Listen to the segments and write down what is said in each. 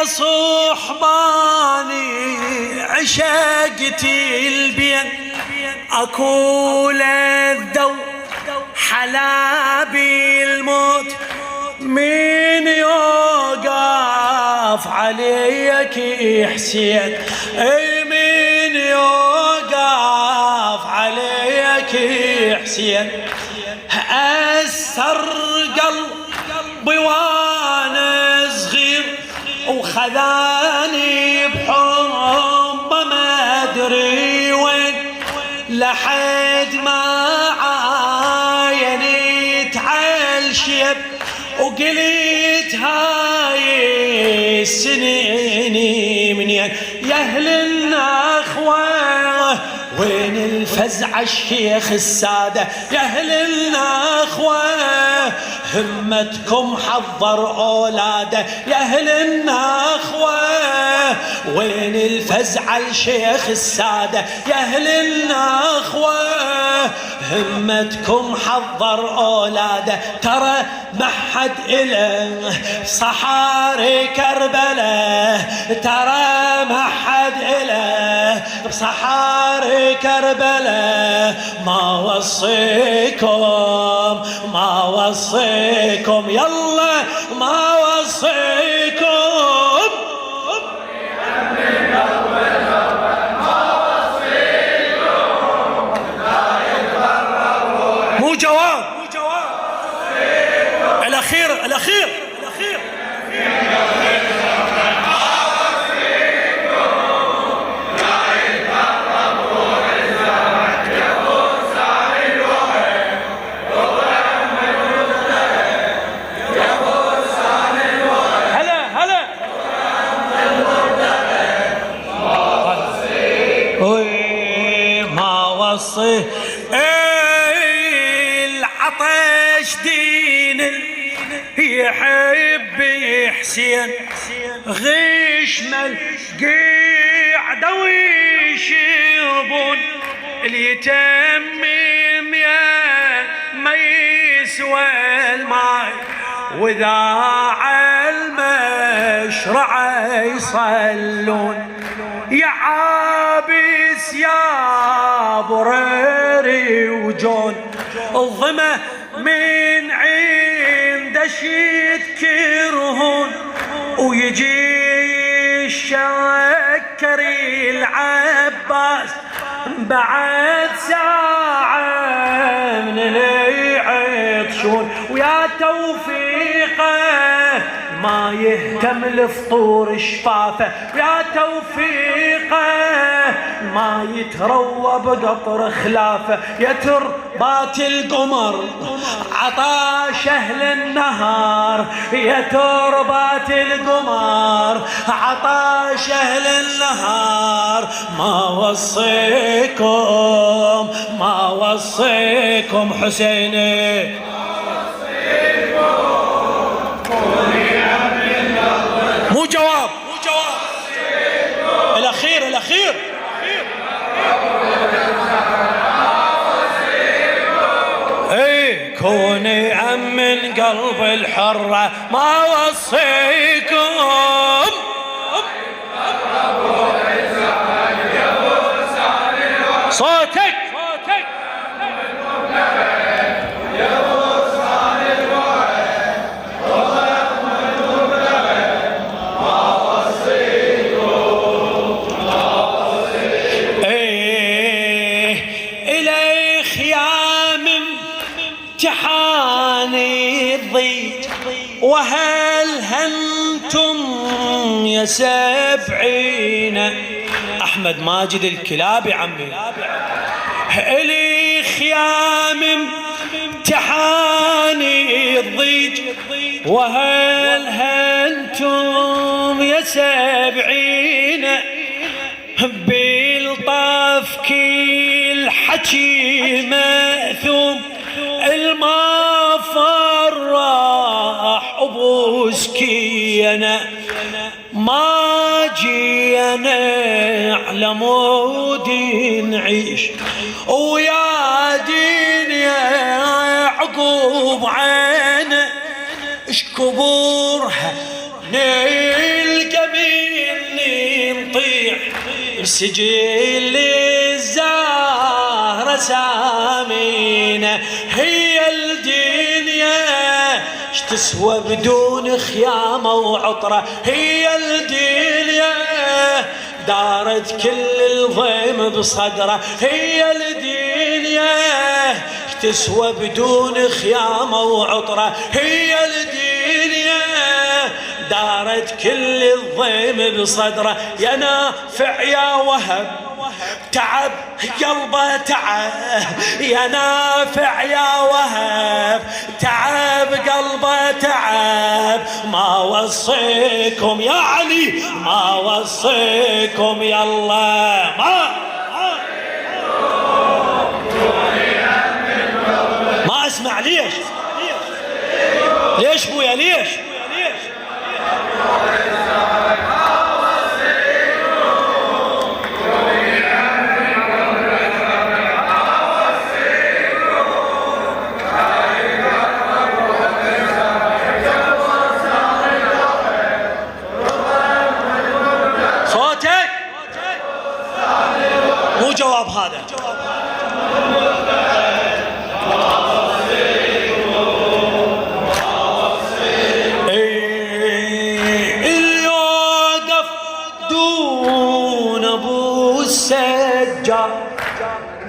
يا صحباني عشقتي البين أكول الذو حلابي الموت من يوقف عليك حسين اي من يوقف عليك حسين أسر قلبي وانا صغير وخذاني بحب ما ادري وين لحد ما عايني تعالشب وقلت هاي السنين منين يا اهل النخوه وين الفزع الشيخ الساده يا اهل النخوه همتكم حضر اولاده يا اهل النخوه وين الفزع الشيخ الساده يا اهل النخوه همتكم حضر اولاده ترى ما حد إله صحاري كربلاء ترى ما حد إله بصحاري كربلاء ما وصيكم يلا ما وصيكم مو جواب الأخير هلا ما وصي العطش دين يحب حسين غيش القعده ويشربون اليتيم يا ما يسوى الماي وذاع المشرع يصلون يا عابس يا بريري وجون الظما من عند يذكرهن ويجي الشكري العباس بعد ساعة من اللي يعطشون ويا توفيقه ما يهتم لفطور شفافه ويا توفيقه ما يتروى بقطر خلافه يا تربات القمر عطاش اهل النهار يا تربات القمر عطاش اهل النهار ما وصيكم حسيني مو جواب الأخير اي كوني أمن قلب الحرة ما وصيكم صوتك امتحاني الضيج وهل هنتم يا سبعين احمد ماجد الكلابي عمي الي خيام امتحاني الضيج وهل هنتم يا سبعين بالطاف كل حكي ماثوم الما فرح ابوسكينا ما جينا على مود نعيش ويا دين يا عقوب عينه اش كبورها نلقى بسجل الزهرة سامينة. هي الدنيا اش تسوى بدون خيامة وعطرة، هي الدنيا دارت كل الضيم بصدره، هي الدنيا تسوى بدون خيامة وعطرة، هي الدنيا دارت كل الضيم بصدره. يا نافع يا وهب تعب قلبه تعب، يا نافع يا وهب تعب قلبه تعب. ما وصيكم يا علي ما وصيكم يا الله ما اسمع. ليش بويا ليش صوتك مو جواب هذا.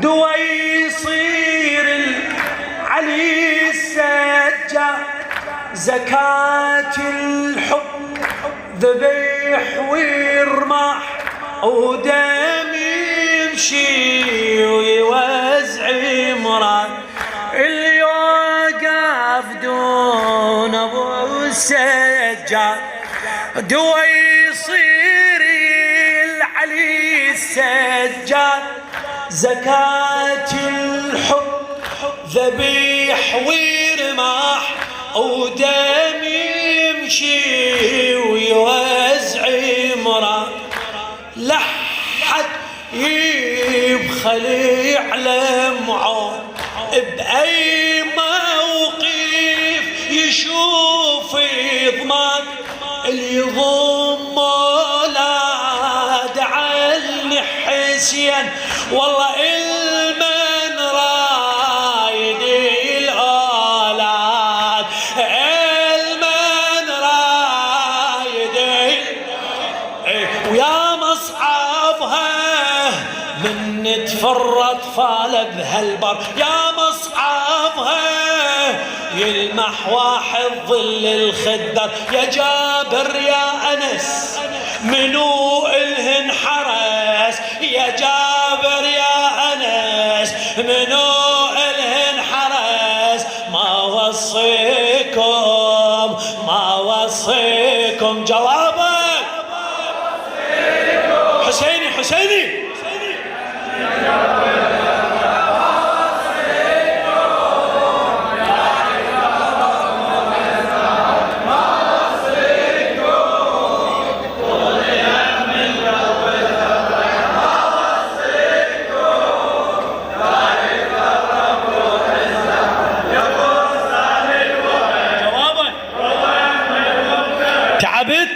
دوا يصير العلي السجاد، زكاة الحب ذبيح ورماح ودم يمشي ويوزع مراد. اللي يوقف دون ابو السجاد دوا يصير العلي السجاد، زكاة الحب ذبيح ورماح ودم يمشي ويوزع مراد. لحد يبخل يعلم عون بأي موقف يشوف يضمن، اللي يضم مولاد عني حسين والله المن رايد الأولاد، المن رايد ويا مصعبها من تفرط فال بهالبر، يا مصعبها يلمح واحد ظل الخدر. يا جابر يا أنس منو الهن حرس، يا جابر يا أنس منو الهن حرس. ما وصيكم جوابك حسيني تعبت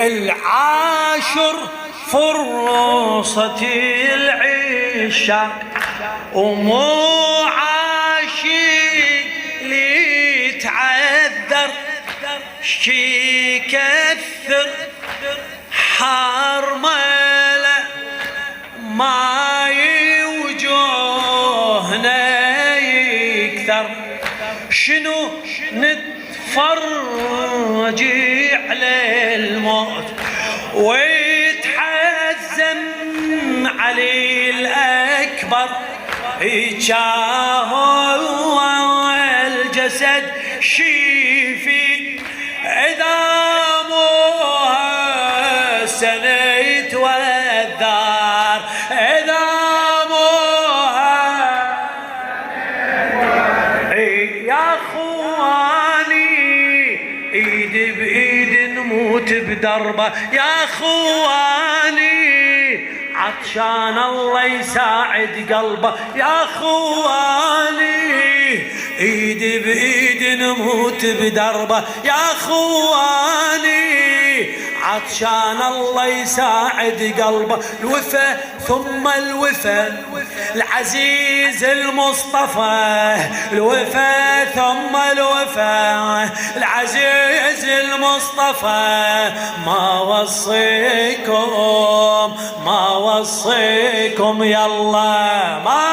العاشر فرصة العشاق ومو عاشق لي تعذر، شي كثر حرمله ما يوجوهنا يكثر. شنو نتفرج على الموت ويتحزم علي الأكبر، هو الجسد شيفي عظامها سنيت والدار عظامها. يا اخواني ايد بايد نموت بدربه، يا اخواني عطشان الله يساعد قلبه يا خواني، ايدي بايد نموت بدربه يا خواني، عطشان الله يساعد قلبه. الوفا ثم الوفا العزيز المصطفى، الوفا ثم الوفا العزيز المصطفى. ما وصيكم يلا، ما